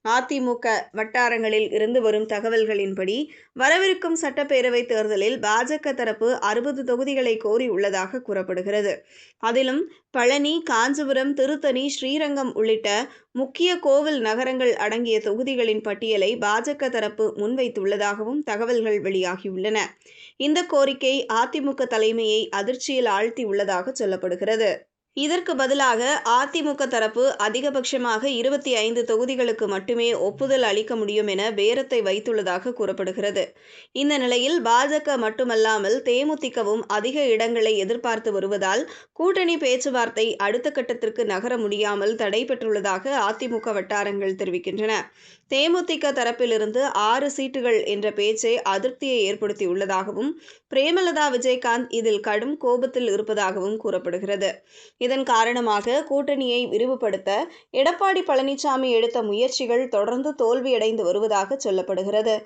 அதிமுக வட்டாரங்களில் இருந்து வரும் தகவல்களின்படி, வரவிருக்கும் சட்டப்பேரவை தேர்தலில் பாஜக தரப்பு 60 தொகுதிகளை கோரியுள்ளதாக கூறப்படுகிறது. அதிலும் பழனி, காஞ்சிபுரம், திருத்தணி, ஸ்ரீரங்கம் உள்ளிட்ட முக்கிய கோவில் நகரங்கள் அடங்கிய தொகுதிகளின் பட்டியலை பாஜக தரப்பு முன்வைத்துள்ளதாகவும் தகவல்கள் வெளியாகியுள்ளன. இந்த கோரிக்கை அதிமுக தலைமையை அதிர்ச்சியில் ஆழ்த்தியுள்ளதாக சொல்லப்படுகிறது. இதற்கு பதிலாக அதிமுக தரப்பு அதிகபட்சமாக 25 தொகுதிகளுக்கு மட்டுமே ஒப்புதல் அளிக்க முடியும் என பேரத்தை வைத்துள்ளதாக கூறப்படுகிறது. இந்த நிலையில் பாஜக மட்டுமல்லாமல் தேமுதிகவும் அதிக இடங்களை எதிர்பார்த்து வருவதால் கூட்டணி பேச்சுவார்த்தை அடுத்த கட்டத்திற்கு நகர முடியாமல் தடைபெற்றுள்ளதாக அதிமுக வட்டாரங்கள் தெரிவிக்கின்றன. தேமுதிக தரப்பிலிருந்து 6 சீட்டுகள் என்ற பேச்சே அதிருப்தியை ஏற்படுத்தியுள்ளதாகவும், பிரேமலதா விஜயகாந்த் இதில் கடும் கோபத்தில் இருப்பதாகவும் கூறப்படுகிறது. இதன் காரணமாக கூட்டணியை விரிவுபடுத்த எடப்பாடி பழனிசாமி எடுத்த முயற்சிகள் தொடர்ந்து தோல்வியடைந்து வருவதாக சொல்லப்படுகிறது.